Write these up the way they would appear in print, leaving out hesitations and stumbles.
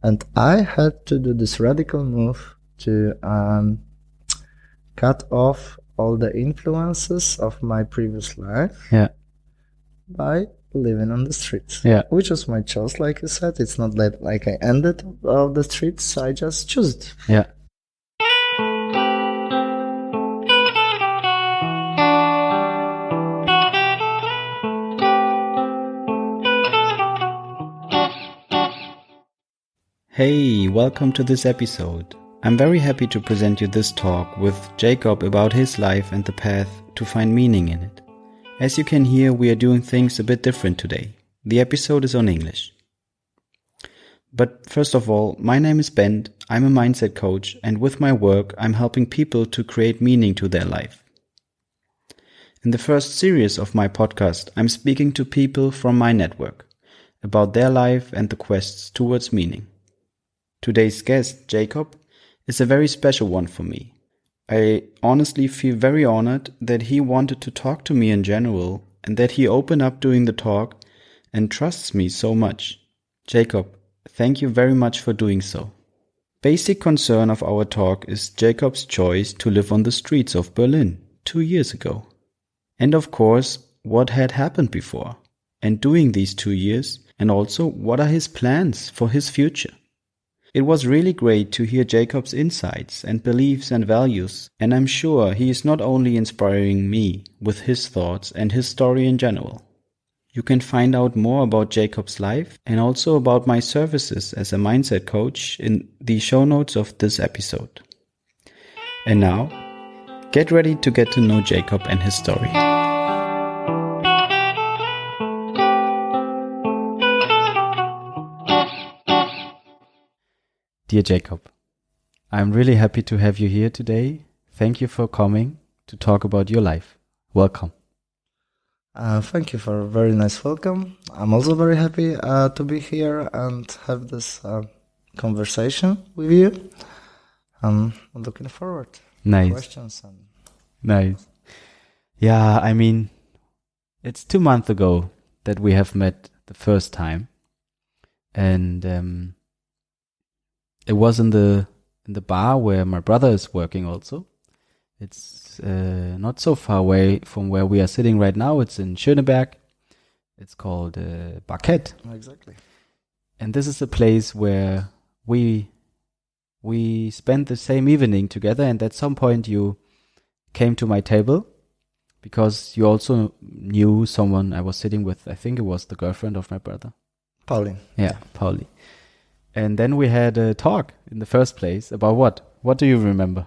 And I had to do this radical move to cut off all the influences of my previous life by living on the streets. Which was my choice, like you said. It's not that like I ended on the streets, I just chose it. Hey, welcome to this episode. I'm very happy to present you this talk with Jakub about his life and the path to find meaning in it. As you can hear, we are doing things a bit different today. The episode is on English. But first of all, my name is Ben, I'm a mindset coach, and with my work, I'm helping people to create meaning to their life. In the first series of my podcast, I'm speaking to people from my network about their life and the quests towards meaning. Today's guest, Jakub, is a very special one for me. I honestly feel very honored that he wanted to talk to me in general and that he opened up during the talk and trusts me so much. Jakub, thank you very much for doing so. Basic concern of our talk is Jakub's choice to live on the streets of Berlin 2 years ago. And of course, what had happened before and during these 2 years, and also what are his plans for his future. It was really great to hear Jakub's insights and beliefs and values, and I'm sure he is not only inspiring me with his thoughts and his story in general. You can find out more about Jakub's life and also about my services as a mindset coach in the show notes of this episode. And now, get ready to get to know Jakub and his story. Dear Jakub, I'm really happy to have you here today. Thank you for coming to talk about your life. Welcome. Thank you for a very nice welcome. I'm also very happy to be here and have this conversation with you. I'm looking forward to questions. Nice. Yeah, I mean, it's 2 months ago that we have met the first time. And it was in the bar where my brother is working also. It's not so far away from where we are sitting right now. It's in Schöneberg. It's called Barket. Exactly. And this is a place where we spent the same evening together, and at some point you came to my table because you also knew someone I was sitting with. I think it was the girlfriend of my brother. Pauline. Yeah, Pauli. And then we had a talk in the first place about what? What do you remember?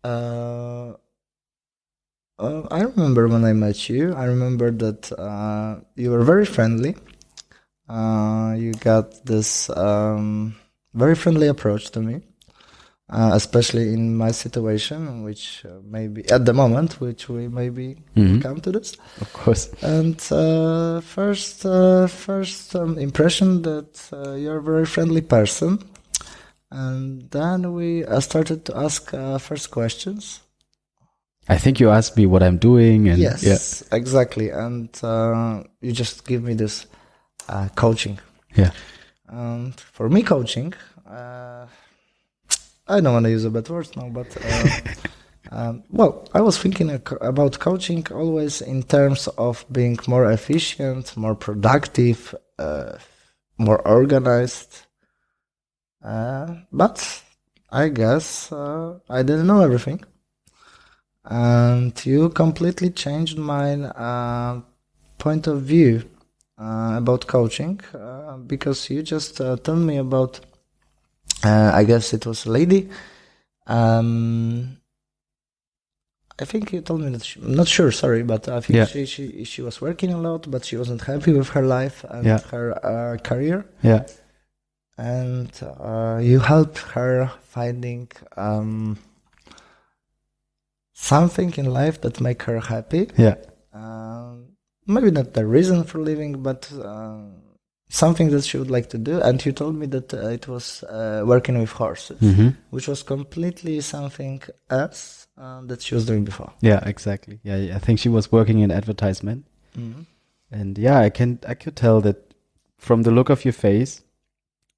I remember when I met you. I remember that you were very friendly. You got this very friendly approach to me, especially in my situation, which maybe at the moment, which we maybe come to this. Of course. And first impression that you're a very friendly person. And then we started to ask first questions. I think you asked me what I'm doing. And yes, exactly. And you just give me this coaching. Yeah. And for me, coaching, I don't want to use a bad word now, but well, I was thinking about coaching always in terms of being more efficient, more productive, more organized. But I guess I didn't know everything. And you completely changed my point of view about coaching because you just told me about, I guess it was a lady. I think you told me that I'm not sure, sorry, but I think she was working a lot, but she wasn't happy with her life and her career. Yeah. And you helped her finding something in life that make her happy. Yeah. Maybe not the reason for living, but something that she would like to do. And you told me that it was working with horses, which was completely something else that she was doing before. Yeah, exactly. Yeah, I think she was working in advertisement. And yeah, I could tell that from the look of your face,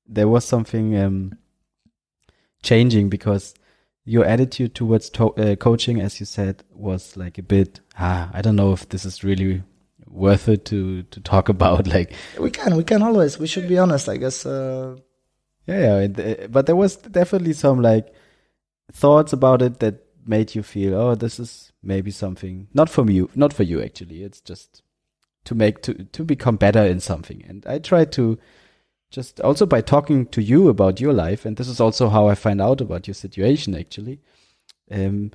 there was something changing, because your attitude towards coaching, as you said, was like a bit, I don't know if this is really worth it to talk about. Like, we can always, we should be honest, I guess. But there was definitely some like thoughts about it that made you feel, oh, this is maybe something not for you actually. It's just to become better in something. And I tried to just also by talking to you about your life, and this is also how I find out about your situation actually, to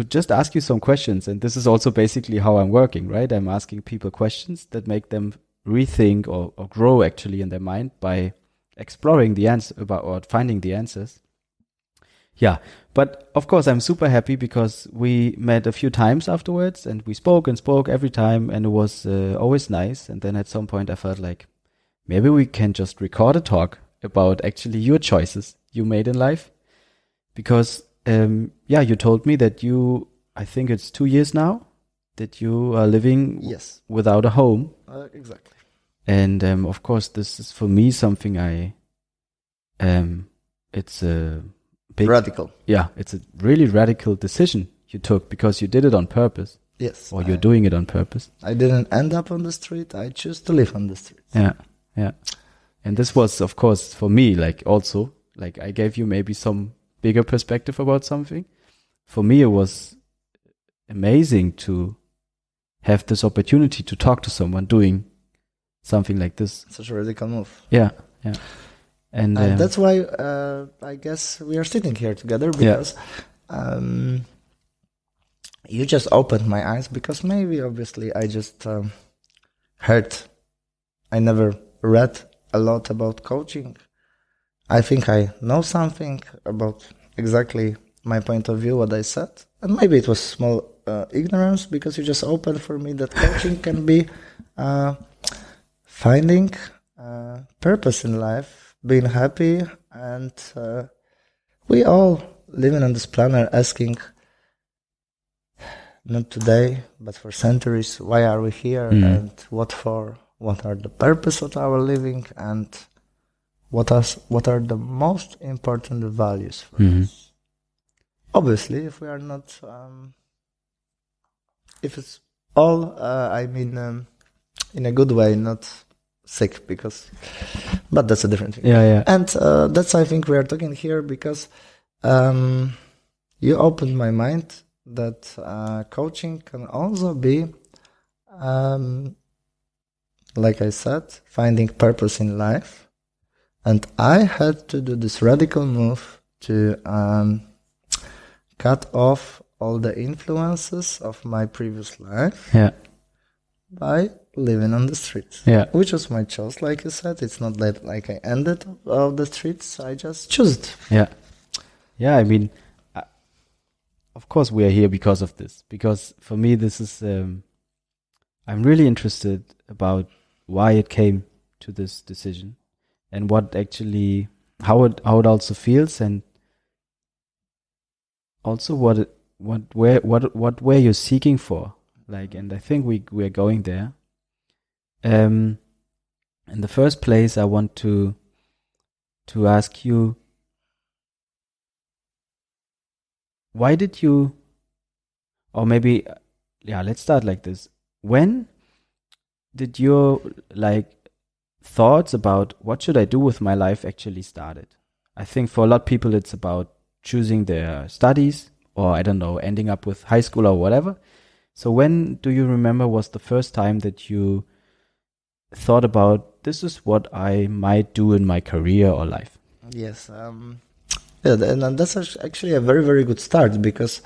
just ask you some questions. And this is also basically how I'm working, right? I'm asking people questions that make them rethink or grow actually in their mind by exploring the answer or finding the answers. Yeah, but of course I'm super happy because we met a few times afterwards, and we spoke every time, and it was always nice. And then at some point I felt like maybe we can just record a talk about actually your choices you made in life, because you told me that I think it's 2 years now that you are living without a home. Exactly. And of course, this is for me something it's a big radical. Yeah, it's a really radical decision you took, because you did it on purpose. Yes. Or you're doing it on purpose. I didn't end up on the street. I chose to live on the street. Yeah. And this was, of course, for me, like also, like I gave you maybe some bigger perspective about something. For me, it was amazing to have this opportunity to talk to someone doing something like this. Such a radical move. Yeah. And that's why I guess we are sitting here together, because you just opened my eyes, because maybe obviously I just heard, I never read a lot about coaching. I think I know something about exactly my point of view, what I said, and maybe it was small ignorance, because you just opened for me that coaching can be finding purpose in life, being happy, and we all living on this planet asking, not today, but for centuries, why are we here, and what for? What are the purpose of our living, and what are the most important values for us? Obviously, if we are not, if it's all, in a good way, not sick, but that's a different thing. Yeah. And that's, I think, we are talking here because you opened my mind that coaching can also be, like I said, finding purpose in life. And I had to do this radical move to cut off all the influences of my previous life by living on the streets, which was my choice. Like you said, it's not that like I ended on the streets. I just chose it. I mean, of course we are here because of this. Because for me, this is I'm really interested about why it came to this decision, and what actually how it also feels, and also what were you seeking for, like. And I think we're going there. In the first place, I want to ask you, why did you, or maybe let's start like this. When did your thoughts about what should I do with my life actually started? I think for a lot of people it's about choosing their studies, or I don't know, ending up with high school or whatever. So when do you remember was the first time that you thought about, this is what I might do in my career or life? Yes, and that's actually a very, very good start, because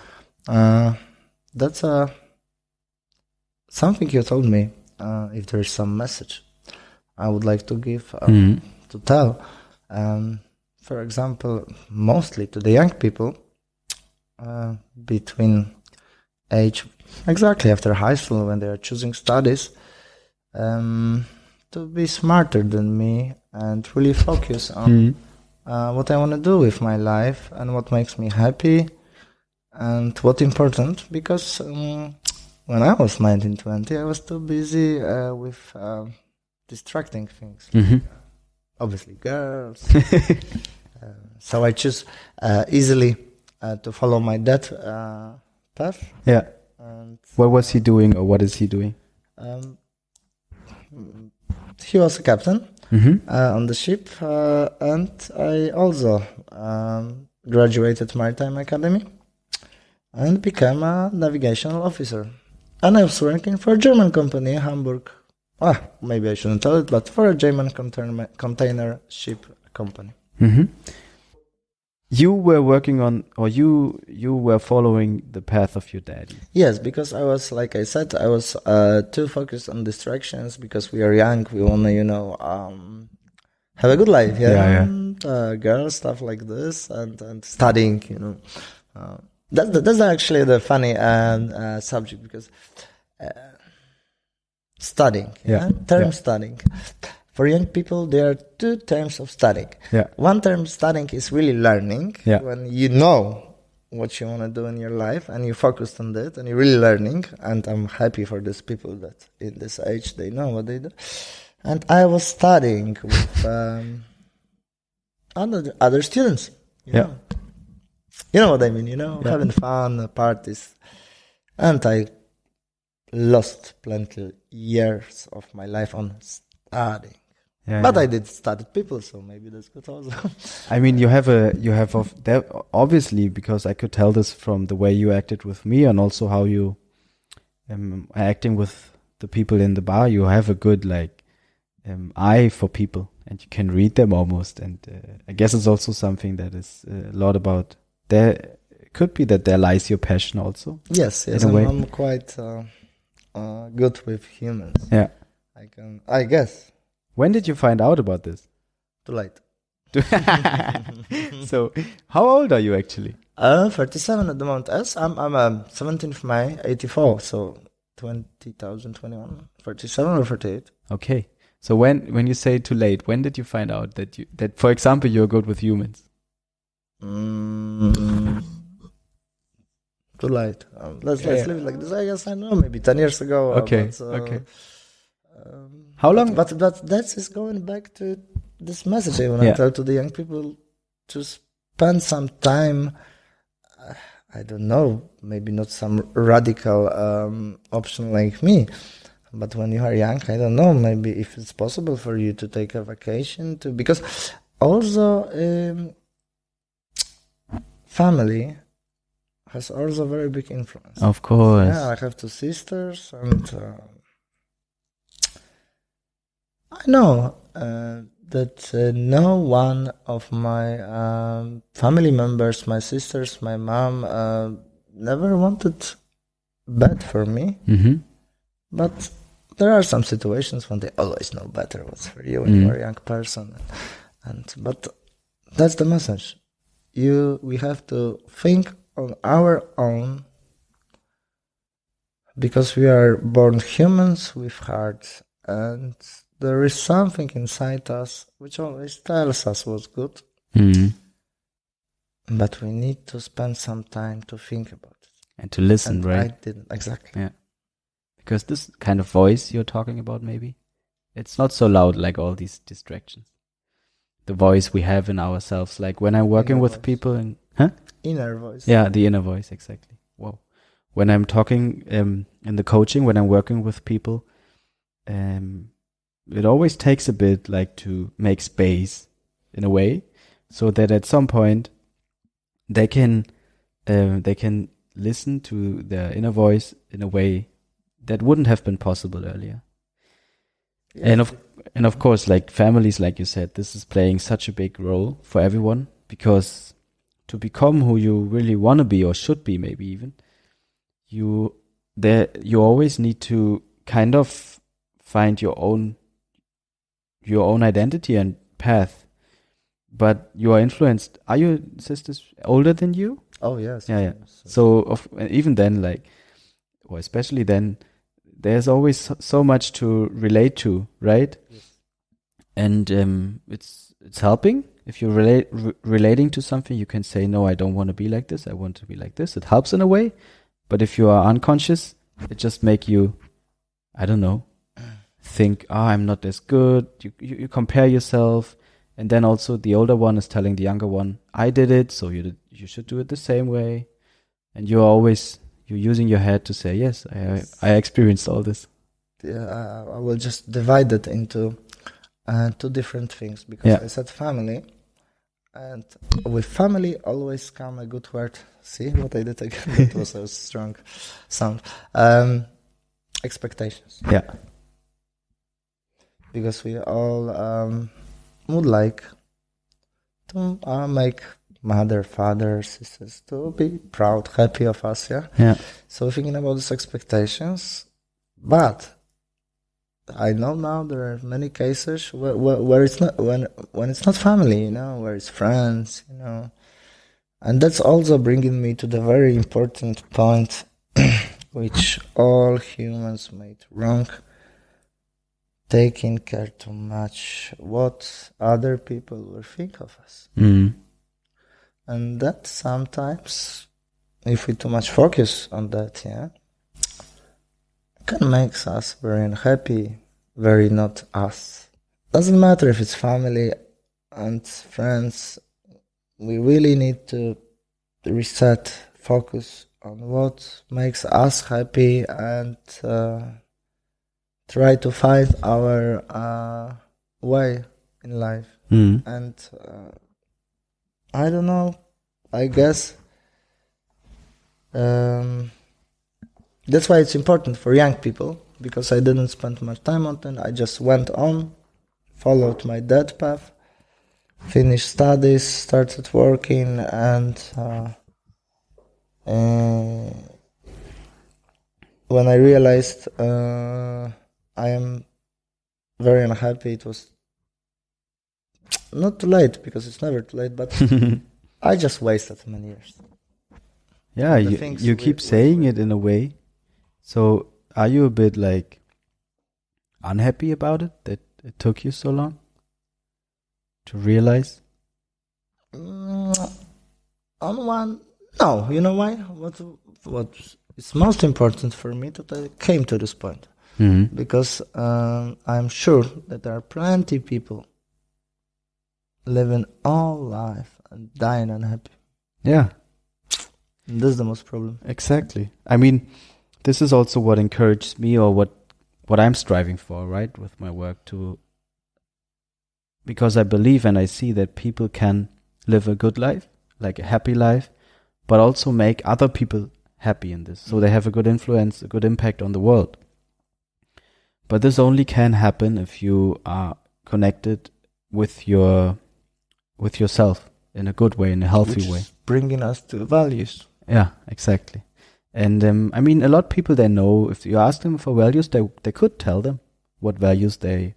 that's something you told me. If there's some message I would like to give, to tell, for example, mostly to the young people between age exactly after high school, when they are choosing studies, to be smarter than me and really focus on what I want to do with my life and what makes me happy and what's important, because when I was 19, 20, I was too busy with distracting things. obviously girls. So I choose easily to follow my dad path. Yeah. And What was he doing, or what is he doing? he was a captain Mm-hmm. on the ship, and I also graduated Maritime Academy and became a navigational officer. And I was working for a German company in Hamburg. Maybe I shouldn't tell it, but for a German container ship company. Mm-hmm. You were working on, or you were following the path of your daddy. Yes, because I was, like I said, I was too focused on distractions because we are young. We want to, have a good life. Yeah. And, girls, stuff like this, and studying. That's actually the funny subject because studying. Studying. For young people, there are two terms of studying. Yeah. One term studying is really learning, when you know what you want to do in your life and you focused on that and you're really learning. And I'm happy for these people that in this age, they know what they do. And I was studying with other students. You know. You know what I mean, having fun, parties. And I lost plenty years of my life on studying. But I did study people, so maybe that's good also. I mean, you have obviously, because I could tell this from the way you acted with me and also how you are acting with the people in the bar. You have a good eye for people, and you can read them almost. And I guess it's also something that is a lot about there. It could be that there lies your passion also. Yes, I'm quite good with humans. Yeah, I guess. When did you find out about this? Too late. So, how old are you actually? 37 at the moment. Yes, I'm 17th May 84, so 2021. 37 or 38. Okay. So when you say too late, when did you find out that for example you're good with humans? Too late. Let's leave it like this. I guess I know, maybe 10 years ago. Okay. How long? But that is going back to this message I want to tell to the young people to spend some time. I don't know, maybe not some radical option like me, but when you are young, I don't know, maybe if it's possible for you to take a vacation because also family has also very big influence. Of course. Yeah, I have two sisters and I know that no one of my family members, my sisters, my mom, never wanted bad for me. Mm-hmm. But there are some situations when they always know better what's for you when you are a young person. But that's the message. We have to think on our own because we are born humans with hearts and there is something inside us which always tells us what's good. Mm-hmm. But we need to spend some time to think about it. And to listen, and right? I didn't, exactly. Yeah. Because this kind of voice you're talking about, maybe, it's not so loud like all these distractions. The voice we have in ourselves, like when I'm working with people and... Inner voice. Yeah, the inner voice, exactly. Wow. When I'm talking in the coaching, when I'm working with people, it always takes a bit to make space in a way so that at some point they can listen to their inner voice in a way that wouldn't have been possible earlier. Yeah. And of course, families, like you said, this is playing such a big role for everyone because to become who you really want to be or should be, maybe even, you always need to kind of find your own identity and path. But you are influenced. Are your sisters older than you? Oh, yes. Yeah. So even then, or especially then, there's always so much to relate to, right? Yes. And it's helping. If you're relating to something, you can say, no, I don't want to be like this. I want to be like this. It helps in a way. But if you are unconscious, it just make you, I don't know, think, I'm not as good. You compare yourself. And then also the older one is telling the younger one, I did it, so you should do it the same way. And you're using your head to say, yes, I experienced all this. Yeah, I will just divide it into two different things, because I said family, and with family always come a good word. See what I did again? That was a strong sound. Expectations. Yeah. Because we all would like to make mother, father, sisters to be proud, happy of us, yeah? Yeah. So thinking about these expectations, but I know now there are many cases where it's not, when it's not family, where it's friends, and that's also bringing me to the very important point, which all humans made wrong. Taking care too much what other people will think of us. Mm. And that sometimes, if we too much focus on that, can make us very unhappy, very not us. Doesn't matter if it's family and friends, we really need to reset, focus on what makes us happy, and try to find our way in life. Mm. And I don't know, I guess that's why it's important for young people, because I didn't spend much time on it. I just went on, followed my dad path, finished studies, started working, and when I realized I am very unhappy, it was not too late, because it's never too late, but I just wasted many years. Yeah, you keep saying it in a way. So are you a bit like unhappy about it, that it took you so long to realize? On one, no. You know why? What is most important for me that I came to this point. Mm-hmm. Because I'm sure that there are plenty of people living all life and dying unhappy. Yeah. And this is the most problem. Exactly. I mean, this is also what encourages me, or what I'm striving for, right, with my work, because I believe and I see that people can live a good life, like a happy life, but also make other people happy in this. So they have a good influence, a good impact on the world. But this only can happen if you are connected with yourself in a good way, in a healthy way. Bringing us to values. Yeah, exactly. And I mean, a lot of people, they know, if you ask them for values, they could tell them what values they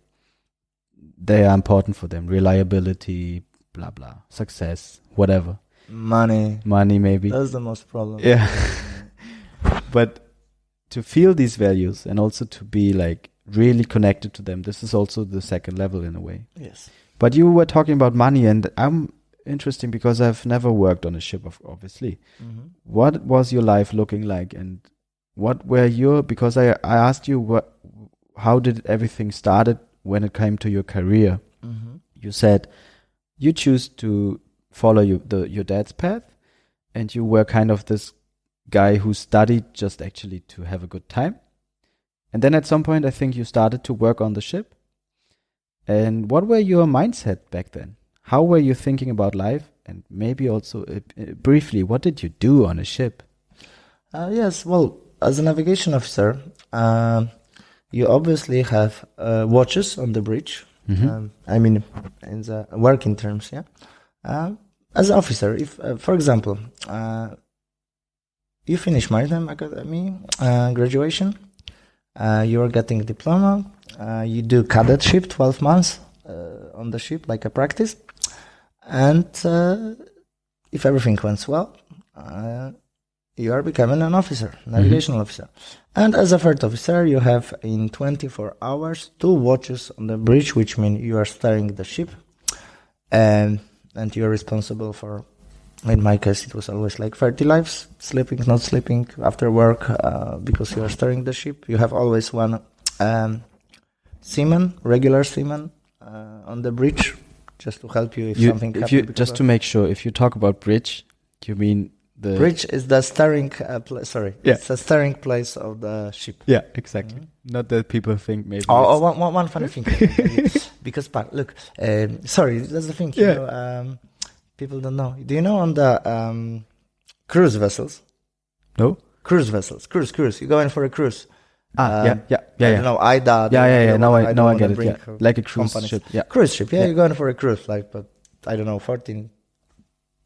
are important for them. Reliability, blah, blah, success, whatever. Money maybe. That's the most problem. Yeah. But to feel these values and also to be like really connected to them, this is also the second level in a way. Yes. But you were talking about money, and I'm interesting because I've never worked on a ship, obviously. Mm-hmm. What was your life looking like, and what were because I asked you how did everything started when it came to your career? Mm-hmm. You said you choose to follow your dad's path, and you were kind of this guy who studied just actually to have a good time. And then at some point, I think you started to work on the ship. And what were your mindset back then? How were you thinking about life? And maybe also briefly, what did you do on a ship? Yes, well, as a navigation officer, you obviously have watches on the bridge. Mm-hmm. I mean, in the working terms, yeah. As an officer, if, for example, you finish Maritime Academy graduation, you are getting a diploma, you do cadetship, 12 months on the ship, like a practice, and if everything went well, you are becoming an officer, navigational officer. And as a third officer, you have in 24 hours 2 watches on the bridge, which means you are steering the ship, and you are responsible for, in my case, it was always like 30 lives, sleeping, not sleeping, after work, because you are steering the ship. You have always one seaman, regular seaman, on the bridge, just to help you if something happens. Just to make sure, if you talk about bridge, you mean the bridge is the steering. Yeah. It's the steering place of the ship. Yeah, exactly. Not that people think maybe. One funny thing, because look, sorry, that's the thing. You know, people don't know. Do you know on the cruise vessels? No. Cruise vessels, cruise. You go in for a cruise. Yeah. I don't know, Ida. Yeah. Now I get it. Yeah. Like a cruise ship. Yeah. Cruise ship. Yeah, you're going for a cruise, like, but I don't know, 14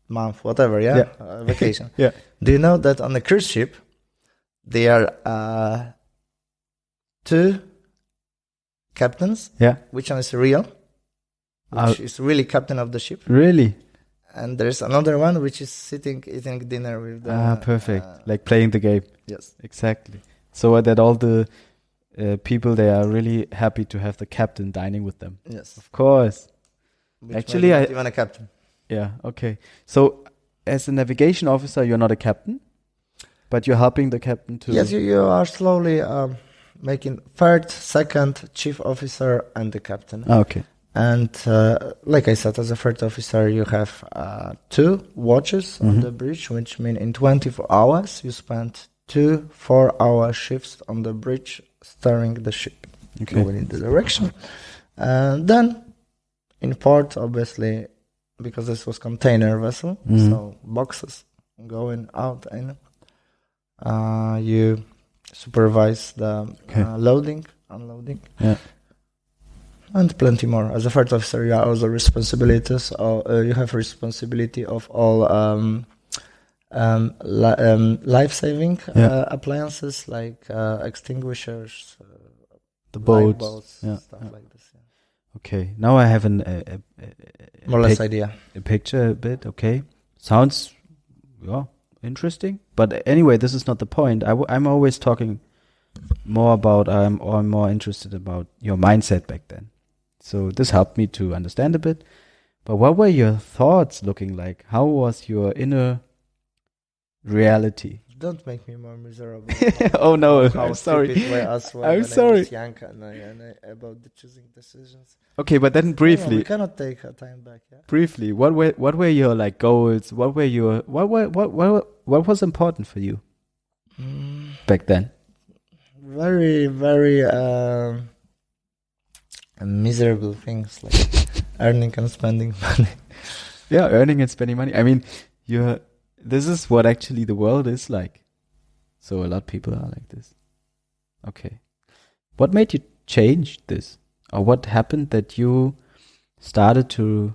month, whatever. Yeah. Vacation. Yeah. Do you know that on the cruise ship, there are 2 captains? Yeah. Which one is real? Which is really captain of the ship? Really? And there's another one which is sitting eating dinner with the... perfect. Like playing the game. Yes. Exactly. So that all the people, they are really happy to have the captain dining with them. Yes. Of course. Which Actually, you want a captain. Yeah, okay. So as a navigation officer, you're not a captain, but you're helping the captain to... Yes, you are slowly making 3rd, 2nd, chief officer and the captain. Okay. And like I said, as a 3rd officer, you have 2 watches on the bridge, which mean in 24 hours, you spend 2 4-hour shifts on the bridge steering the ship going in the direction. And then in port, obviously, because this was container vessel, so boxes going out in, you supervise the loading, unloading. Yeah. And plenty more. As a 3rd officer, you are also responsibilities. You have responsibility of all life-saving appliances like extinguishers, the boats, stuff like this. Yeah. Okay, now I have more or less idea. A picture a bit. Okay, sounds interesting. But anyway, this is not the point. I'm always talking more about. I'm more interested about your mindset back then. So this helped me to understand a bit. But what were your thoughts looking like? How was your inner reality? Don't make me more miserable. Oh no, I'm sorry. I'm sorry. I was young and about the choosing decisions. Okay, but then briefly, we cannot take our time back. Yeah? Briefly, what were your like goals? What was important for you back then? Very, very miserable things like earning and spending money. Yeah, earning and spending money. I mean, this is what actually the world is like. So a lot of people are like this. Okay. What made you change this? Or what happened that you started to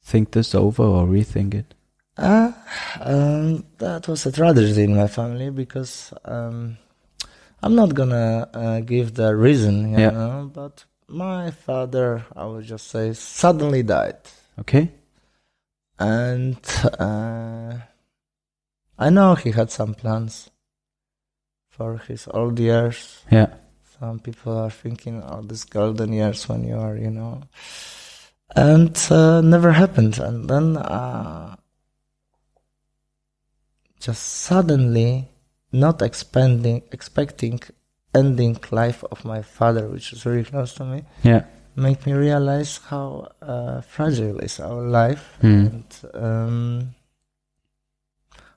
think this over or rethink it? That was a tragedy in my family because I'm not gonna give the reason, you know, but my father, I would just say, suddenly died. Okay. And I know he had some plans for his old years. Yeah. Some people are thinking, these golden years when you are, you know. And never happened. And then just suddenly, not expecting ending life of my father, which is very close to me, made me realize how fragile is our life and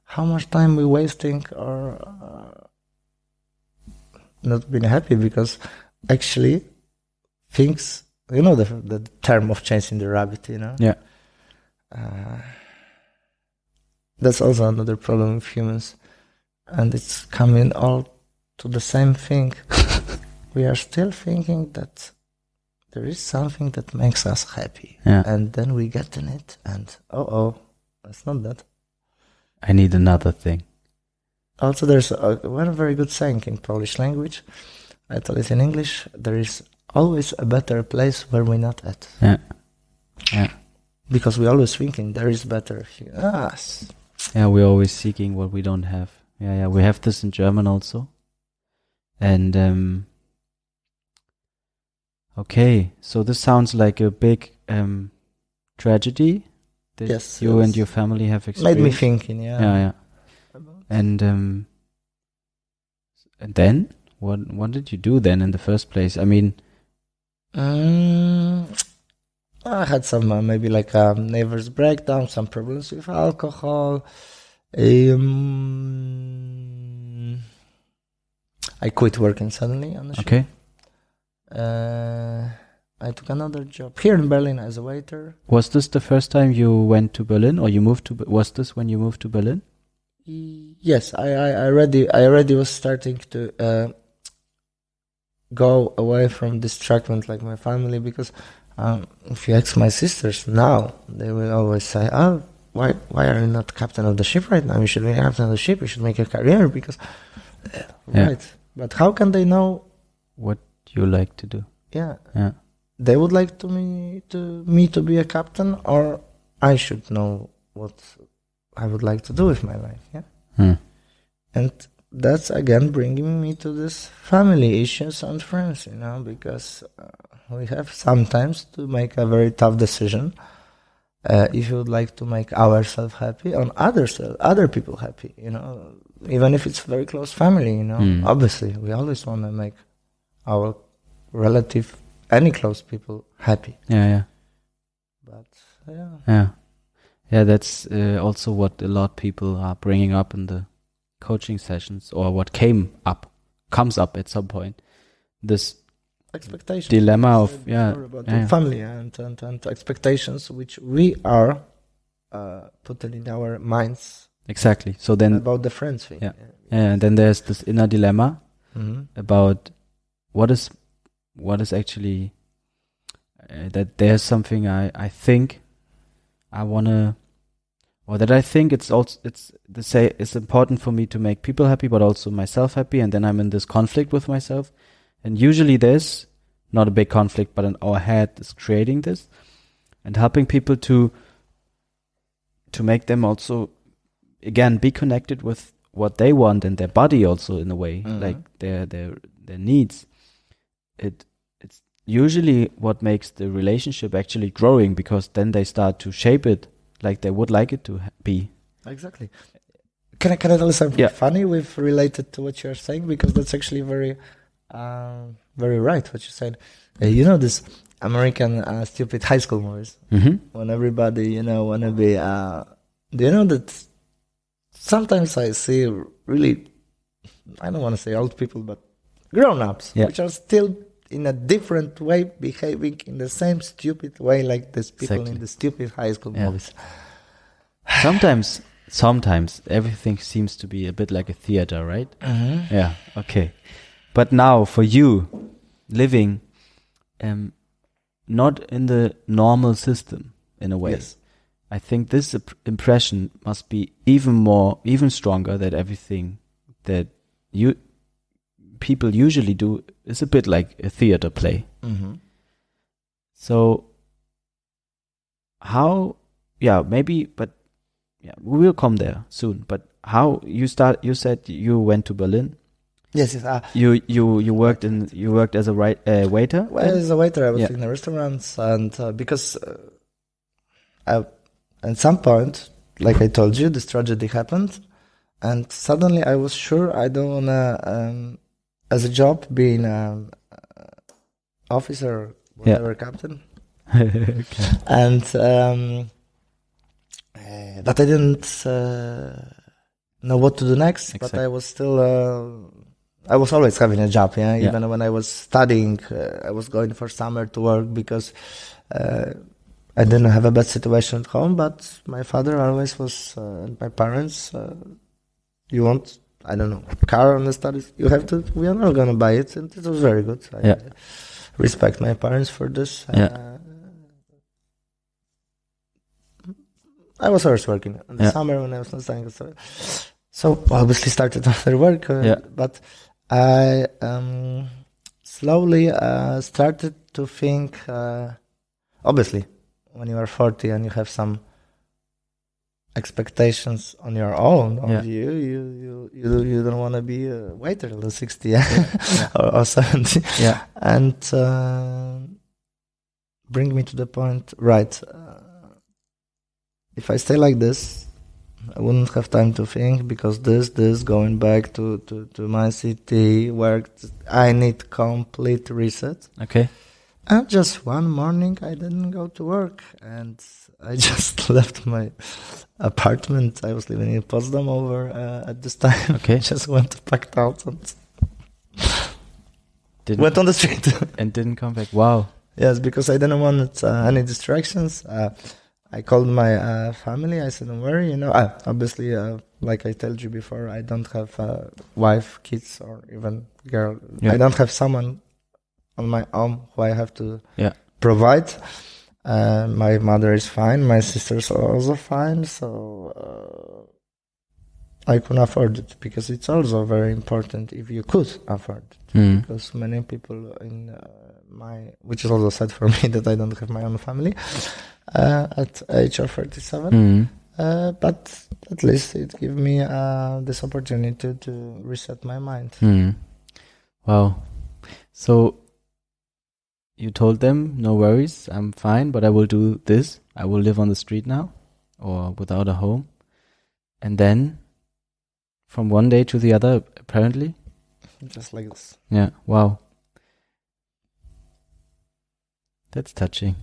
how much time we're wasting or not being happy, because actually things, you know, the term of chasing the rabbit, you know? Yeah. That's also another problem with humans. And it's coming all to the same thing. We are still thinking that there is something that makes us happy. Yeah. And then we get in it and, it's not that. I need another thing. Also, there's one very good saying in Polish language. I tell it in English. There is always a better place where we're not at. Yeah. Yeah. Because we're always thinking there is better. Yeah, we're always seeking what we don't have. Yeah. We have this in German also. And okay, so this sounds like a big tragedy that you and your family have experienced. Made me thinking, Yeah. And then what did you do then in the first place? I mean, I had some maybe like nervous breakdown, some problems with alcohol. I quit working suddenly on the ship. Okay. I took another job here in Berlin as a waiter. Was this the first time you went to Berlin, or you moved to? Was this when you moved to Berlin? Yes, I already was starting to go away from distraction like my family, because if you ask my sisters now, they will always say, "Oh, why are you not captain of the ship right now? You should be captain of the ship. You should make a career." Because right, but how can they know what you like to do? Yeah, Yeah. They would like me to be a captain, or I should know what I would like to do with my life. Yeah, and that's again bringing me to this family issues and friends. Because we have sometimes to make a very tough decision. If you would like to make ourselves happy and other people happy, even if it's very close family, obviously we always want to make our relative, any close people happy. Yeah. But yeah. That's also what a lot of people are bringing up in the coaching sessions, or what comes up at some point. This expectations, dilemma of family and expectations which we are putting in our minds. Exactly. So then about the friends thing. Yeah. And then there's this inner dilemma about what is actually that there's something I think I wanna, or that I think it's important for me to make people happy, but also myself happy, and then I'm in this conflict with myself. And usually there's not a big conflict, but in our head is creating this, and helping people to make them also, again, be connected with what they want and their body also, in a way, like their needs. It's usually what makes the relationship actually growing, because then they start to shape it like they would like it to be. Exactly. Can I tell you something funny related to what you're saying? Because that's actually very right what you said. This American stupid high school movies, when everybody want to be. Do you know that sometimes I see really, I don't want to say old people, but grown-ups, which are still in a different way behaving in the same stupid way like these people in the stupid high school movies. Sometimes everything seems to be a bit like a theater, right? Yeah, okay. But now for you, living not in the normal system, in a way, I think this impression must be even stronger, that everything that people usually do is a bit like a theater play. So how, maybe, but we will come there soon. But how you said you went to Berlin. Yes. You worked as a waiter. Well, as a waiter, I was in the restaurants, and because at some point, like I told you, this tragedy happened, and suddenly I was sure I don't wanna, as a job, being officer, whatever, captain. Okay. And that I didn't know what to do next, but I was still. I was always having a job, Even when I was studying, I was going for summer to work, because I didn't have a bad situation at home. But my father always was, and my parents. You want, I don't know, car on the studies? You have to. We are not gonna buy it, and it was very good. I respect my parents for this. I was always working in the summer when I was not studying. So obviously started after work, but I slowly started to think. Obviously, when you are 40 and you have some expectations on your own, you don't want to be a waiter till 60 or 70, and bring me to the point, right? If I stay like this, I wouldn't have time to think, because this going back to my city, work, I need complete reset. Okay. And just one morning, I didn't go to work, and I just left my apartment. I was living in Potsdam over at this time. Okay. Just went, packed out, and Didn't went on the street. and didn't come back. Wow. Yes, because I didn't want any distractions. I called my family. I said, "Don't worry, obviously, like I told you before, I don't have wife, kids, or even girl. Yeah. I don't have someone on my own who I have to Yeah. provide. My mother is fine. My sisters are also fine. So I can afford it, because it's also very important if you could afford it. Mm. Because many people in which is also sad for me that I don't have my own family at age of 37. Mm. But at least it gave me this opportunity to reset my mind. Mm. Wow. So you told them, no worries, I'm fine, but I will do this. I will live on the street now, or without a home. And then, from one day to the other, apparently? Just like this. Yeah, wow. That's touching.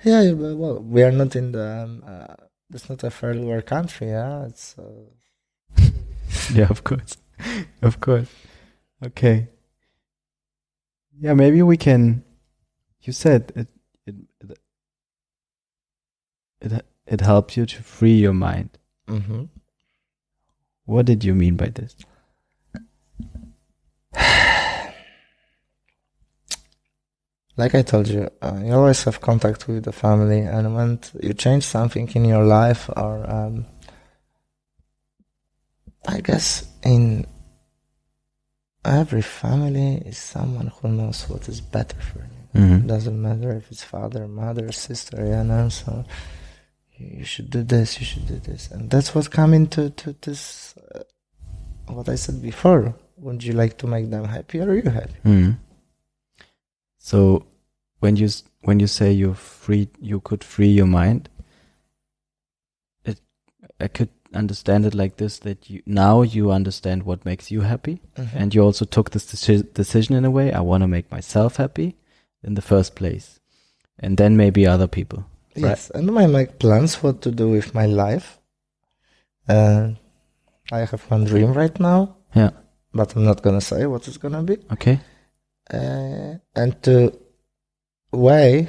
Yeah, well, we are not in the... it's not a third world country, yeah? It's... Yeah, of course. Of course. Okay. Yeah, maybe we can... You said it helps you to free your mind. Mm-hmm. What did you mean by this? Like I told you, you always have contact with the family, and when you change something in your life, or I guess in every family is someone who knows what is better for you. Mm-hmm. Doesn't matter if it's father, mother, sister, so you should do this, you should do this. And that's what come into this, what I said before. Would you like to make them happy, or are you happy? Mm-hmm. So when you say you could free your mind, I could understand it like this, that you understand what makes you happy, Mm-hmm. and you also took this decision in a way, I want to make myself happy in the first place, and then maybe other people. Yes, right? And I make plans what to do with my life. I have one dream right now. Yeah. But I'm not gonna say what it's gonna be. Okay. And to weigh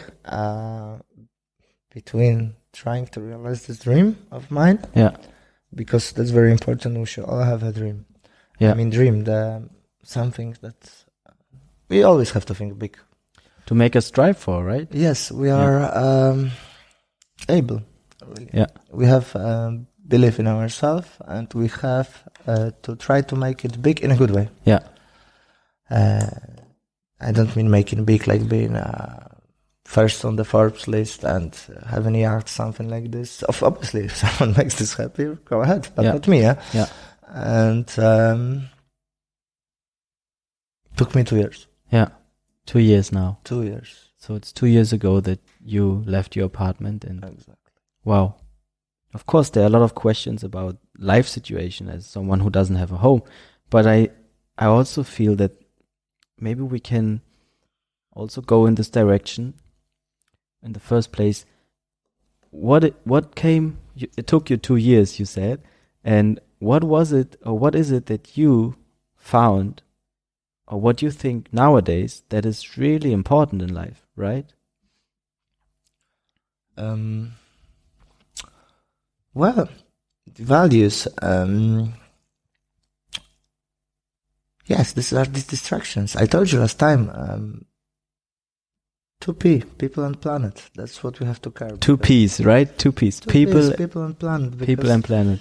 between trying to realize this dream of mine. Yeah. Because that's very important. We should all have a dream. Yeah. I mean, dream, something that we always have to think big. To make us strive for, right? Yes, we are able. Really. Yeah. We have belief in ourselves, and we have to try to make it big in a good way. Yeah. I don't mean making big like being first on the Forbes list and having a yacht, something like this. Obviously, if someone makes this happy, go ahead, but not me, yeah? Yeah. And took me 2 years. Yeah. 2 years now. 2 years. So it's 2 years ago that you left your apartment. And exactly. Wow. Of course, there are a lot of questions about life situation as someone who doesn't have a home. But I also feel that maybe we can also go in this direction. In the first place, what came? It took you 2 years, you said, and what was it, or what is it that you found, or what you think nowadays that is really important in life, right? Well, the values. Yes, these are these distractions. I told you last time. 2P, people and planet. That's what we have to care about. 2 P's, right? 2 P's. People and planet. People and planet.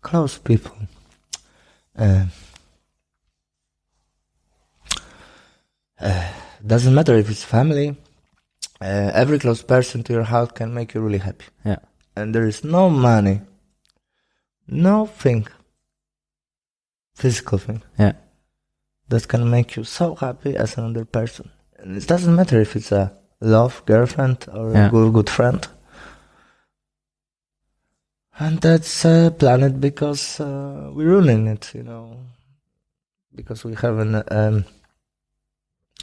Close people. Doesn't matter if it's family. Every close person to your heart can make you really happy. Yeah. And there is no money, nothing, physical thing. Yeah. That can make you so happy as another person. And it doesn't matter if it's a love, girlfriend, or a good friend. And that's a planet because we're ruining it, because we have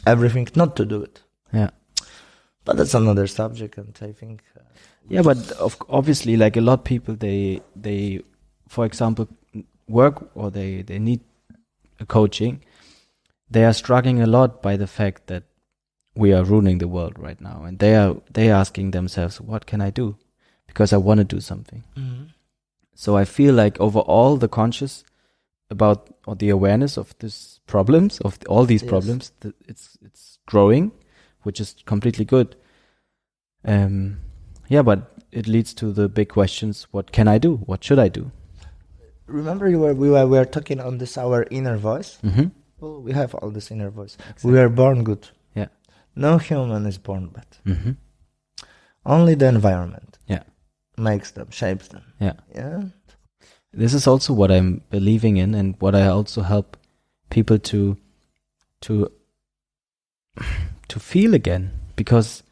everything not to do it. Yeah. But that's another subject, and I think. Yeah, but obviously, like a lot of people, they, for example, work or they need a coaching. They are struggling a lot by the fact that we are ruining the world right now, and they are asking themselves, what can I do? Because I want to do something. Mm-hmm. So I feel like overall the conscious about or the awareness of these problems, of all these problems, it's growing, which is completely good. Yeah, but it leads to the big questions: what can I do? What should I do? Remember, we were talking on this our inner voice. Mm-hmm. Well, we have all this inner voice. Exactly. We are born good. Yeah. No human is born bad. Mm-hmm. Only the environment. Yeah. Makes them, shapes them. Yeah. Yeah. This is also what I'm believing in, and what I also help people to feel again. Because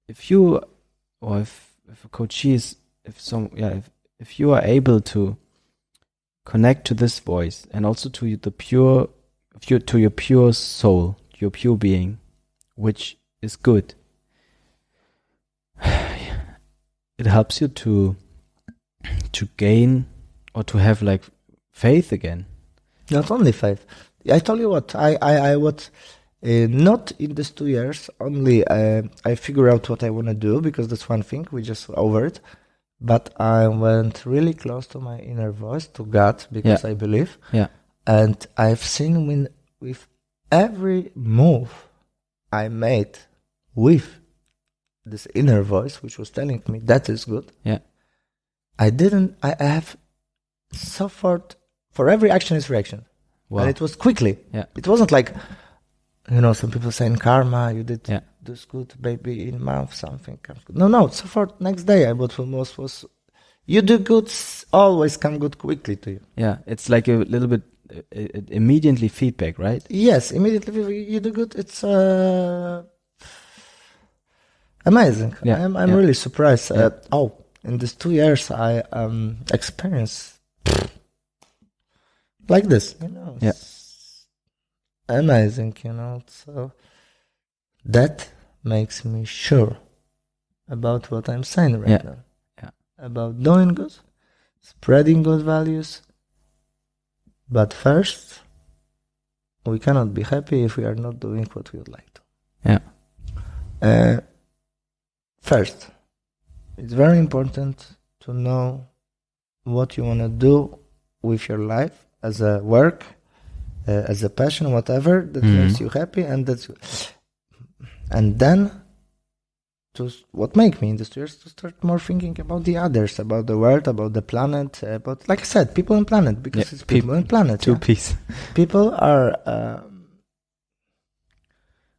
if you, or if a coachee is, if you are able to connect to this voice and also to the to your pure soul, your pure being, which is good, it helps you to gain or to have like faith again. Not only faith. I tell you what, I would not in these 2 years only I figure out what I want to do, because that's one thing, we just over it. But I went really close to my inner voice, to God, because I believe. Yeah. And I've seen with every move I made with this inner voice, which was telling me that is good. Yeah. I have suffered, for every action is reaction. Wow. And it was quickly. Yeah. It wasn't like, some people saying karma, you did this good, maybe in month something comes good. No, suffered next day. I was you do good, always come good quickly to you. Yeah, it's like a little bit immediately feedback, right? Yes, immediately you do good. It's amazing. Yeah. I'm really surprised. In these 2 years I experienced like this, Yeah. Amazing, so that makes me sure about what I'm saying right now. Yeah. About doing good, spreading good values. But first, we cannot be happy if we are not doing what we would like to. Yeah. First, it's very important to know what you want to do with your life as a work, as a passion, whatever that makes you happy, and then what make me in this 2 years to start more thinking about the others, about the world, about the planet, about, like I said, people and planet, because it's people and planet. Two piece. People are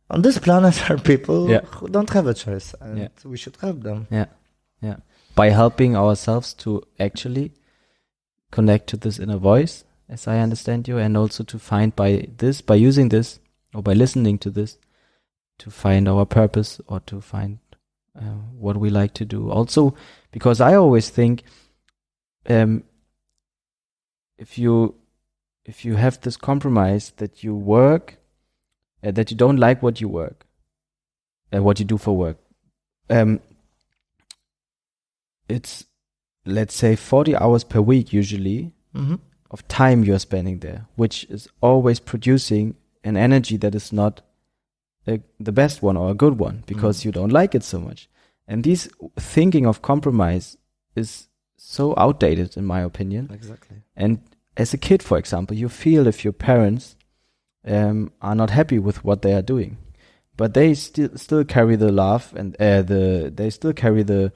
on this planet are people who don't have a choice, and we should help them. Yeah. By helping ourselves to actually connect to this inner voice, as I understand you, and also to find by using this, or by listening to this, to find our purpose, or to find what we like to do. Also, because I always think, if you have this compromise that you work, that you don't like what you work, what you do for work, it's, let's say, 40 hours per week usually of time you're spending there, which is always producing an energy that is not the best one or a good one, because you don't like it so much. And this thinking of compromise is so outdated, in my opinion. Exactly. And as a kid, for example, you feel if your parents are not happy with what they are doing, but they still carry the love, and they still carry the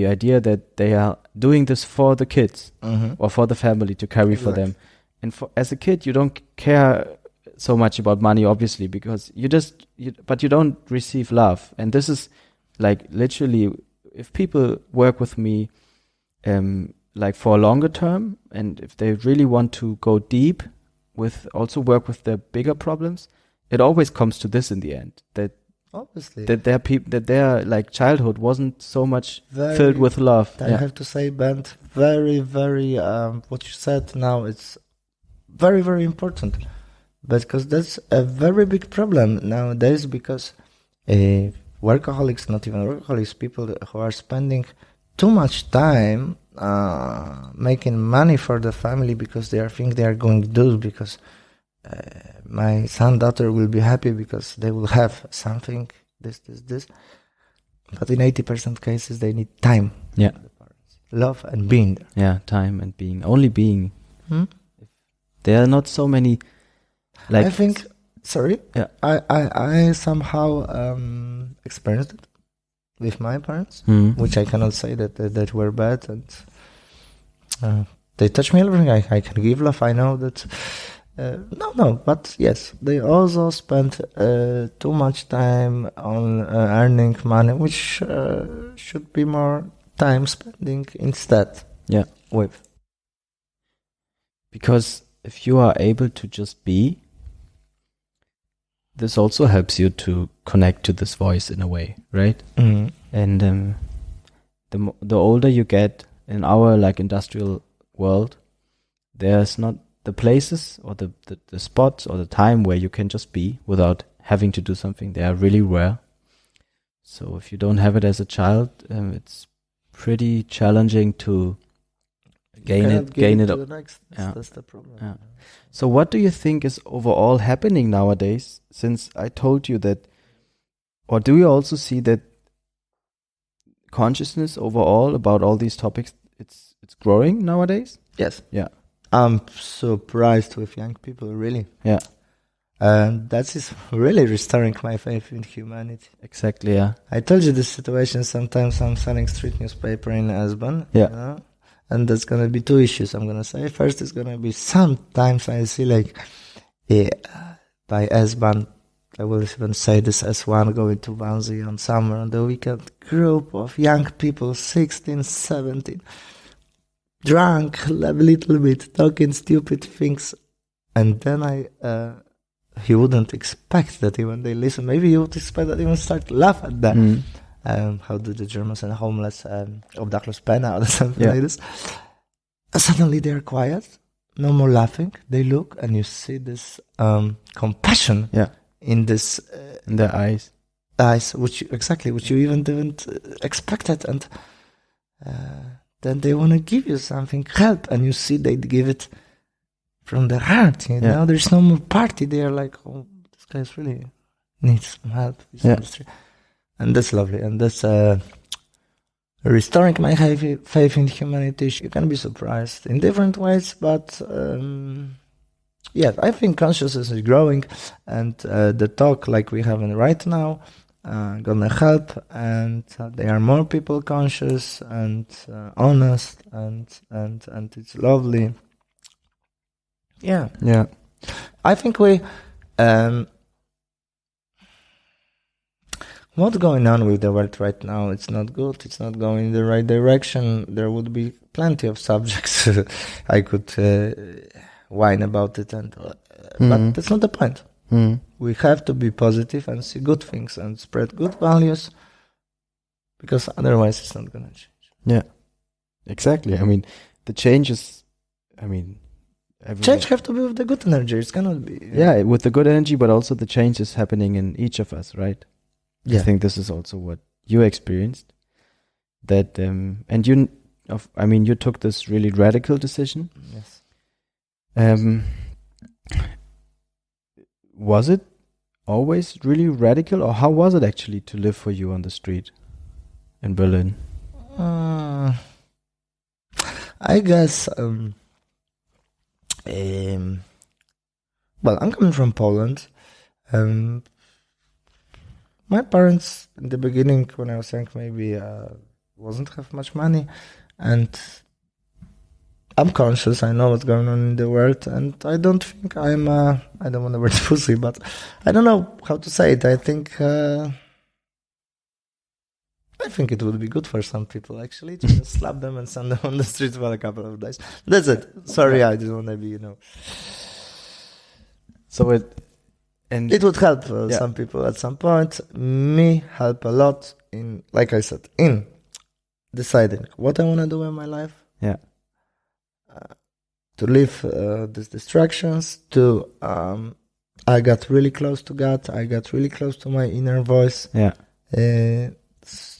idea that they are doing this for the kids or for the family to carry for them. And as a kid, you don't care so much about money, obviously, because but you don't receive love. And this is like literally, if people work with me like for a longer term, and if they really want to go deep with, also work with their bigger problems, it always comes to this in the end, that obviously that their like childhood wasn't so much filled with love. I have to say, Ben, very, very what you said now, it's very, very important. Because that's a very big problem nowadays, because workaholics, not even workaholics, people who are spending too much time making money for the family because they think they are going to do, because my son, daughter will be happy because they will have something, this. But in 80% cases, they need time. Yeah. Love and being there. Yeah, time and being. Only being. Hmm? There are not so many. Like I think. Sorry. Yeah. I somehow experienced it with my parents, which I cannot say that were bad, and they touch me everything. I can give love. I know that. No, but yes, they also spend too much time on earning money, which should be more time spending instead. Yeah. With. Because if you are able to just be, this also helps you to connect to this voice in a way, right? Mm-hmm. And the older you get in our like industrial world, there's not the places or the spots or the time where you can just be without having to do something. They are really rare. So if you don't have it as a child, it's pretty challenging to gain it. To the next. That's the problem. Yeah. So what do you think is overall happening nowadays? Since I told you that, or do you also see that consciousness overall about all these topics, it's growing nowadays? Yes. Yeah. I'm surprised with young people, really. Yeah. And that is really restoring my faith in humanity. Exactly, yeah. I told you this situation. Sometimes I'm selling street newspaper in Esban. Yeah. You know? And that's going to be two issues I'm going to say. First is going to be sometimes I see like by S-Bahn, I will even say this S1 going to Wannsee on summer on the weekend, group of young people, 16, 17, drunk a little bit, talking stupid things. And then you wouldn't expect that even they listen. Maybe you would expect that even start to laugh at that. Mm. How do the Germans and homeless, obdachlos penna or something Yeah. like this. Suddenly they're quiet, no more laughing. They look and you see this compassion in this in their eyes, which you even didn't expect it, and then they want to give you something, help, and you see they give it from their heart. You know, there's no more party. They are like, oh, this guy's really needs some help. And that's lovely, and that's restoring my faith in humanity. You can be surprised in different ways, but I think consciousness is growing, and the talk like we have right now gonna help, and there are more people conscious and honest, and it's lovely. Yeah. I think we. What's going on with the world right now? It's not good. It's not going in the right direction. There would be plenty of subjects I could whine about it, but that's not the point. We have to be positive and see good things and spread good values, because otherwise it's not going to change. Yeah, exactly. I mean, the changes. Change have to be with the good energy. It cannot be. Yeah, with the good energy, but also the change is happening in each of us, right? Yeah. I think this is also what you experienced. That and you took this really radical decision. Yes. Was it always really radical, or how was it actually to live for you on the street in Berlin? I guess. Well, I'm coming from Poland. My parents, in the beginning, when I was young, maybe wasn't have much money, and I'm conscious. I know what's going on in the world, and I don't think I don't want to word pussy, but I don't know how to say it. I think it would be good for some people, actually, to just slap them and send them on the street for a couple of days. That's it. Sorry, I didn't want to be, So it would help some people at some point. Me help a lot in, like I said, in deciding what I want to do in my life. Yeah. leave these distractions. I got really close to God. I got really close to my inner voice. Yeah.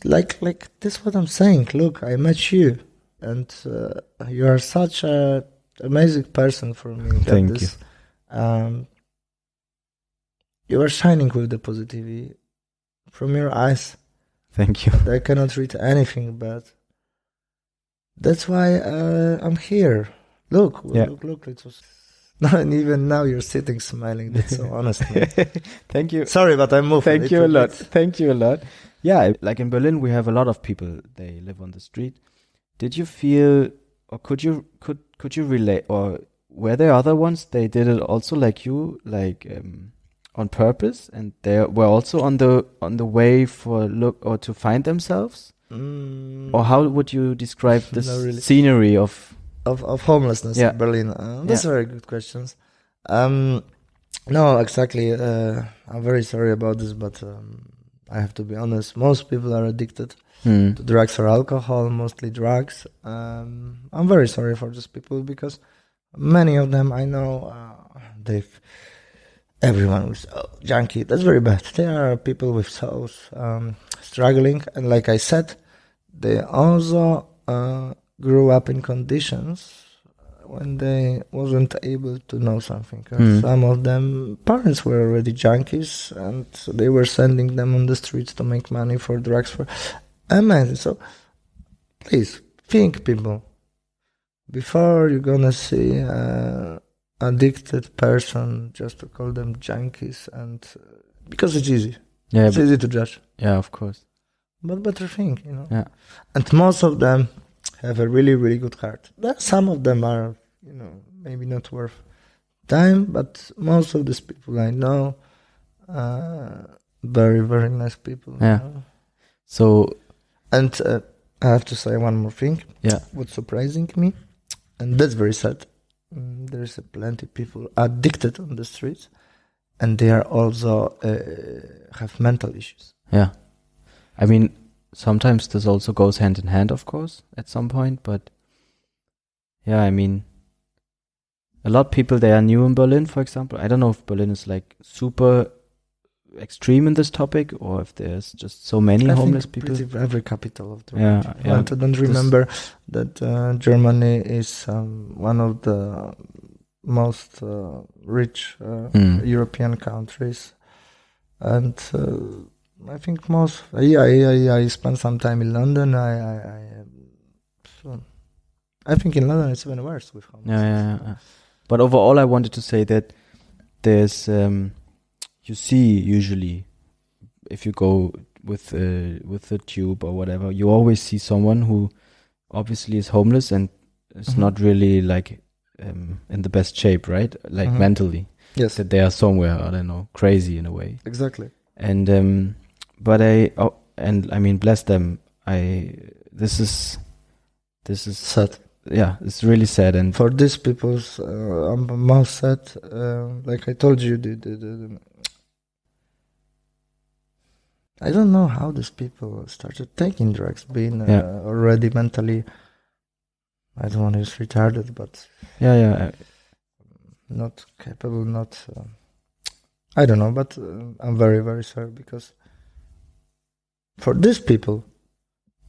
Like this is what I'm saying. Look, I met you, and you are such a amazing person for me. Thank you. You are shining with the positivity from your eyes. Thank you. I cannot read anything, but that's why I'm here. Look. It was. And even now you're sitting smiling. That's so honest. Thank you. Sorry, but I moved. Thank you a lot. Thank you a lot. Yeah, like in Berlin, we have a lot of people. They live on the street. Did you feel, or could you relate, or were there other ones? They did it also like you, like on purpose, and they were also on the way for or to find themselves. Or how would you describe this scenery of homelessness in Berlin? Those are very good questions. No, exactly. I'm very sorry about this, but I have to be honest. Most people are addicted to drugs or alcohol, mostly drugs. I'm very sorry for these people because many of them I know, everyone was junkie. That's very bad. There are people with souls struggling, and like I said, they also grew up in conditions when they wasn't able to know something. Some of them parents were already junkies, and they were sending them on the streets to make money for drugs. Amazing. So please think, people, before you're gonna see addicted person, just to call them junkies, and because it's easy. Yeah, it's easy to judge. Yeah, of course. But better think, Yeah. And most of them have a really, really good heart. Some of them are, maybe not worth time, but most of these people I know, very, very nice people. Yeah. So, and I have to say one more thing. Yeah. What's surprising me, and that's very sad. There's plenty of people addicted on the streets, and they are also have mental issues. Yeah. I mean, sometimes this also goes hand in hand, of course, at some point. But yeah, I mean, a lot of people, they are new in Berlin, for example. I don't know if Berlin is like super extreme in this topic, or if there's just so many homeless people. Every capital of the region. I don't remember that Germany is one of the most rich European countries, and I think most. I spent some time in London. I think in London it's even worse with homelessness. Yeah. But overall, I wanted to say that there's you see usually if you go with the tube or whatever, you always see someone who obviously is homeless and is not really like in the best shape, right? Like mentally. Yes. That they are somewhere, I don't know, crazy in a way. Exactly. And but I mean, bless them. This is sad. Yeah, it's really sad. And for these people, I'm most sad. Like I told you, I don't know how these people started taking drugs, being already mentally. I don't want to use retarded, but not capable, not. I don't know, but I'm very, very sorry because for these people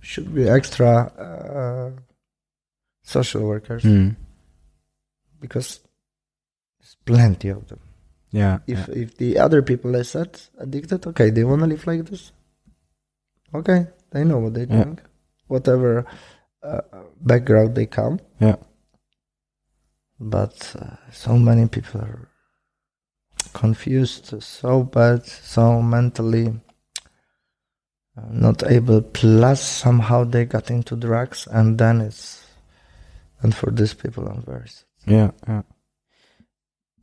should be extra social workers because there's plenty of them. Yeah. If the other people I said addicted, okay, they want to live like this. Okay, they know what they're doing, whatever background they come. Yeah. But so many people are confused, so bad, so mentally not able. Plus, somehow they got into drugs, and then and for these people, I'm very sad. Yeah.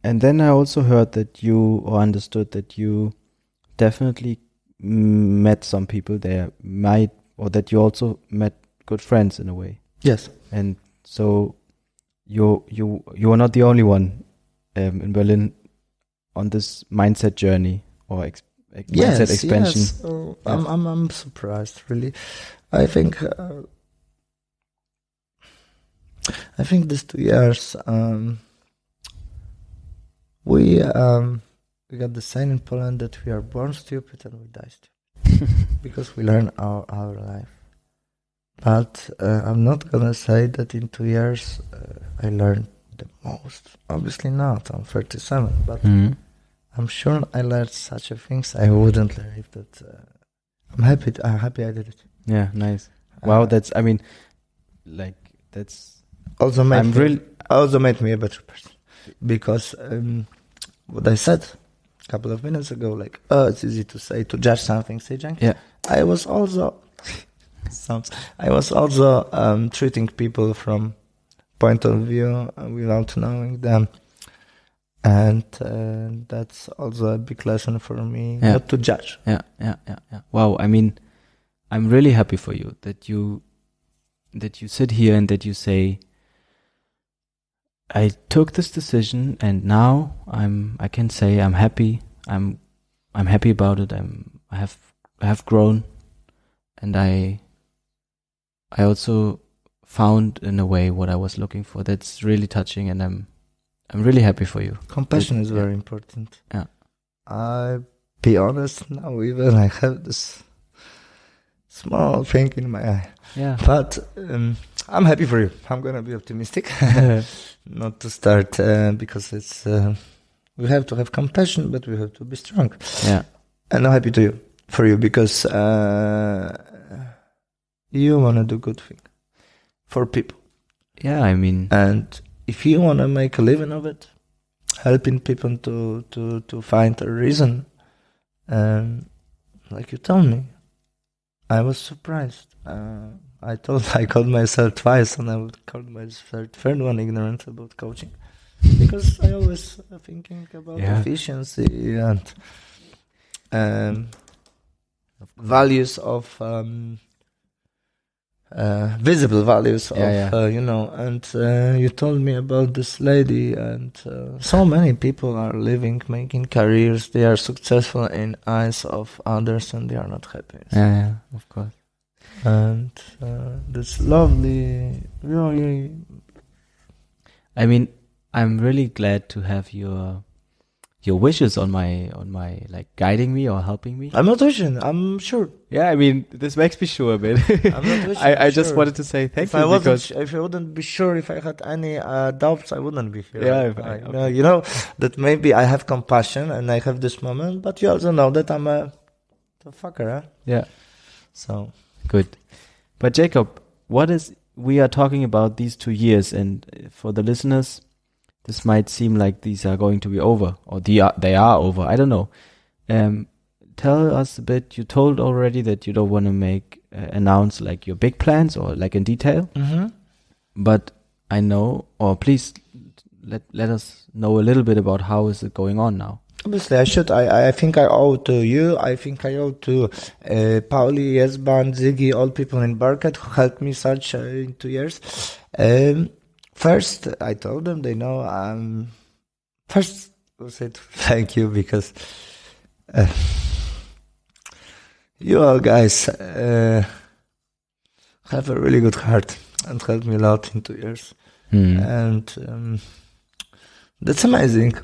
And then I also heard that or understood that you definitely met some people there, or that you also met good friends in a way. Yes. And so you are not the only one in Berlin on this mindset journey or mindset expansion. Yes. I'm surprised, really. I think I think these 2 years, we got the saying in Poland that we are born stupid and we die stupid because we learn our life. But I'm not gonna say that in 2 years I learned the most. Obviously not. I'm 37, but I'm sure I learned such a things I wouldn't learn if that. I'm happy. I'm happy I did it. Yeah, nice. Wow, that's also made me a better person because what I said a couple of minutes ago, like, oh, it's easy to say to judge something, Sejang. Yeah. I was also treating people from point of view without knowing them, and that's also a big lesson for me, not to judge. Yeah. Wow, I mean, I'm really happy for you that you sit here and that you say, I took this decision and now I can say I'm happy. I'm happy about it. I have grown, and I also found in a way what I was looking for. That's really touching, and I'm really happy for you. Compassion is very important. Yeah. I be honest now, even I have this small thing in my eye. Yeah. But I'm happy for you. I'm gonna be optimistic, not to start because it's we have to have compassion, but we have to be strong. Yeah. And I'm happy for you because you wanna do good thing for people. Yeah, I mean, and if you wanna make a living of it, helping people to find a reason, like you told me, I was surprised. I called myself twice, and I would call myself third one ignorant about coaching, because I always thinking about efficiency and values of visible values of and you told me about this lady, and so many people are making careers, they are successful in eyes of others, and they are not happy. Yeah, of course. And that's lovely, really. I mean, I'm really glad to have your wishes on my like guiding me or helping me. I'm not wishing, I'm sure. Yeah, I mean, this makes me sure, man. I'm not wishing. I just wanted to say thank you. If I wouldn't be sure, if I had any doubts, I wouldn't be here. Yeah, you know that maybe I have compassion and I have this moment, but you also know that I'm a fucker, huh? Yeah. So good. But Jacob, we are talking about these 2 years, and for the listeners, this might seem like these are going to be over, or they are over. I don't know. Tell us a bit. You told already that you don't want to announce like your big plans or like in detail. Mm-hmm. But I know, or please let us know a little bit about how is it going on now. Obviously, I should. I think I owe to you. I think I owe to Pauli, Jesban, Ziggy, all people in Barkat who helped me such in 2 years. First, I told them, they know. First, I said thank you because you all guys have a really good heart and helped me a lot in 2 years. And that's amazing.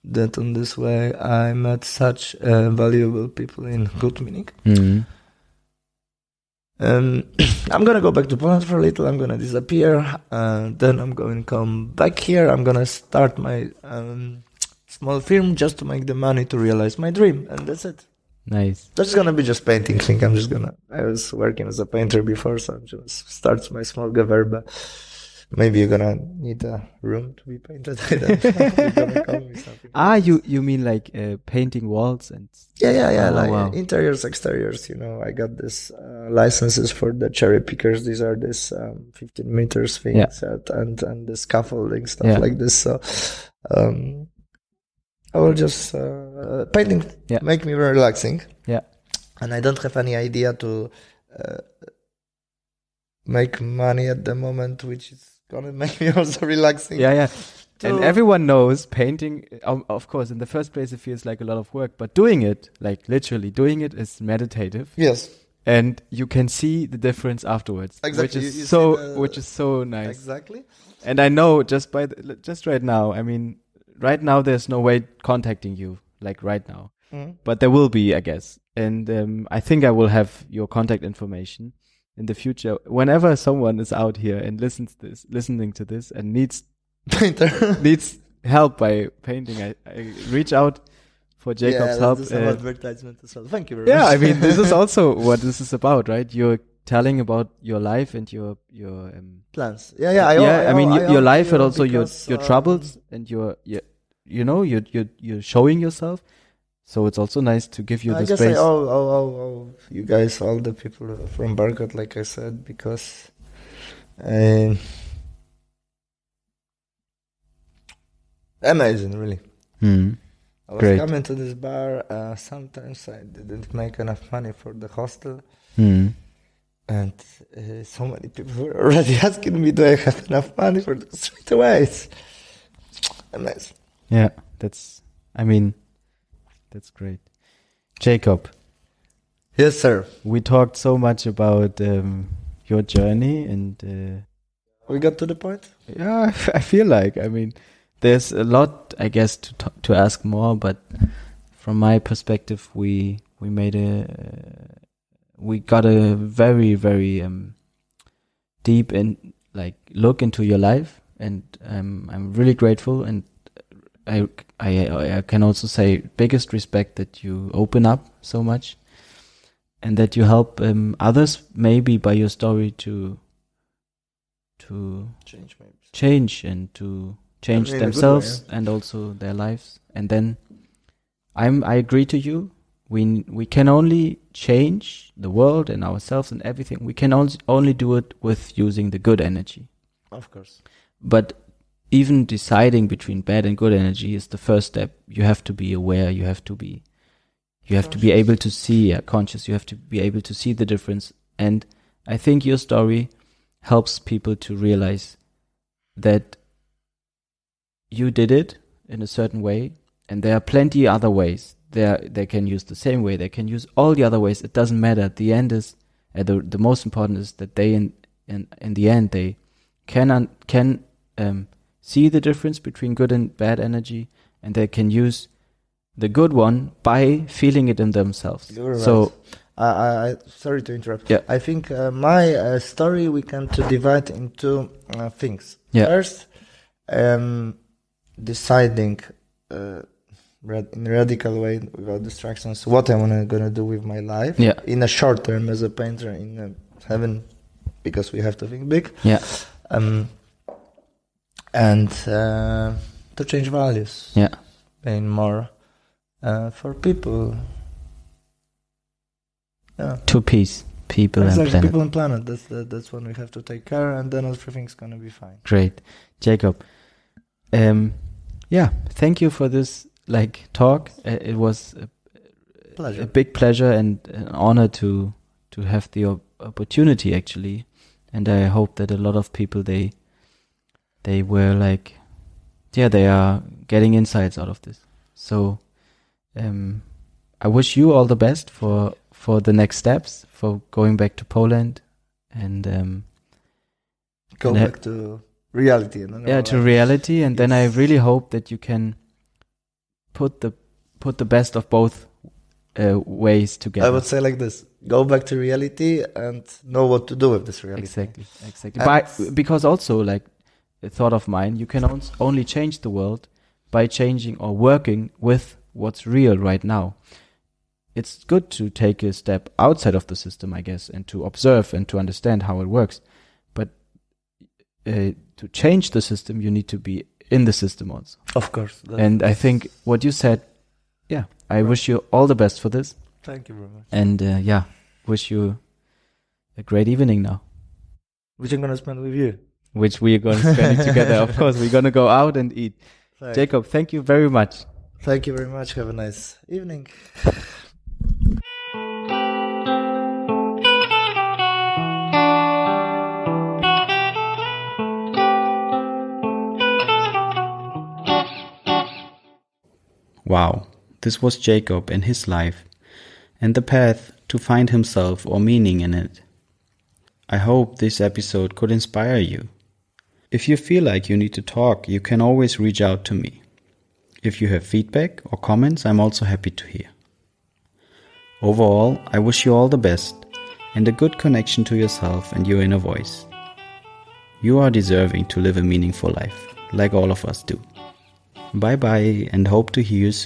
That on this way I met such valuable people in good meaning. I'm gonna go back to Poland for a little. I'm gonna disappear, then I'm going to come back here. I'm gonna start my small firm just to make the money to realize my dream, and that's it. Nice. That's gonna be just painting thing. I was working as a painter before, so I'm just start my small gewerbe. Maybe you're gonna need a room to be painted. I don't know. You're gonna call me something. You mean like painting walls and? Yeah. Wow. Interiors, exteriors. I got this licenses for the cherry pickers. These are this 15 meters things and the scaffolding stuff like this. So I will just painting make me very relaxing. Yeah, and I don't have any idea to make money at the moment, which is gonna make me also relaxing. Yeah. And everyone knows painting, of course, in the first place, it feels like a lot of work, but doing it, like literally doing it, is meditative. Yes. and you can see the difference afterwards, Exactly. which is so nice. Exactly. And I know just right now, I mean, right now there's no way contacting you like right now, but there will be, I guess. And I think I will have your contact information in the future. Whenever someone is out here and listening to this and needs help by painting, I reach out for Jakub's help. Some advertisement as well. Thank you very much. Yeah, I mean, this is also what this is about, right? You're telling about your life and your plans. I mean, your life, but also your troubles and you're showing yourself. So it's also nice to give you the space. You guys, all the people from Barcode, like I said, because amazing, really. I was coming to this bar. Sometimes I didn't make enough money for the hostel. And so many people were already asking me, do I have enough money for this straight away? It's amazing. Yeah, that's great. Jakub. Yes, sir. We talked so much about your journey and... we got to the point? Yeah, I feel like, I mean, there's a lot, I guess, to ask more, but from my perspective, we got a very, very deep look into your life, and I'm really grateful, and I can also say biggest respect that you open up so much, and that you help others maybe by your story to change and to change themselves and also their lives. And then I agree to you. We can only change the world and ourselves and everything. We can only do it with using the good energy. Of course. But even deciding between bad and good energy is the first step. You have to be aware. You have to be able to see, conscious. You have to be able to see the difference. And I think your story helps people to realize that you did it in a certain way, and there are plenty other ways. They can use the same way. They can use all the other ways. It doesn't matter. The end is the most important is that they in the end they can see the difference between good and bad energy, and they can use the good one by feeling it in themselves. You're right. So I sorry to interrupt. Yeah. I think my story we can divide into things. Yeah. First, deciding in a radical way without distractions what I'm gonna do with my life. Yeah. In a short term as a painter in heaven, because we have to think big. Yeah. And to change values. Yeah. Paying more for people. Yeah. To peace, people and planet. People and planet. That's when we have to take care, and then everything's gonna be fine. Great, Jakub. Thank you for this talk. It was a big pleasure and an honor to have the opportunity actually, and I hope that a lot of people they were they are getting insights out of this. So I wish you all the best for the next steps, for going back to Poland and go back to reality. To reality, and then I really hope that you can put the best of both ways together. I would say like this: go back to reality and know what to do with this reality. Exactly. Because also, a thought of mine, you can only change the world by changing or working with what's real right now. It's good to take a step outside of the system, I guess, and to observe and to understand how it works. But to change the system, you need to be in the system also. Of course. And I think what you said, I wish you all the best for this. Thank you very much. And wish you a great evening now. Which I'm going to spend with you. Which we are going to spend it together. Of course, we're going to go out and eat. Thanks. Jakub, thank you very much. Thank you very much. Have a nice evening. Wow, this was Jakub and his life and the path to find himself or meaning in it. I hope this episode could inspire you. If you feel like you need to talk, you can always reach out to me. If you have feedback or comments, I'm also happy to hear. Overall, I wish you all the best and a good connection to yourself and your inner voice. You are deserving to live a meaningful life, like all of us do. Bye bye, and hope to hear you soon.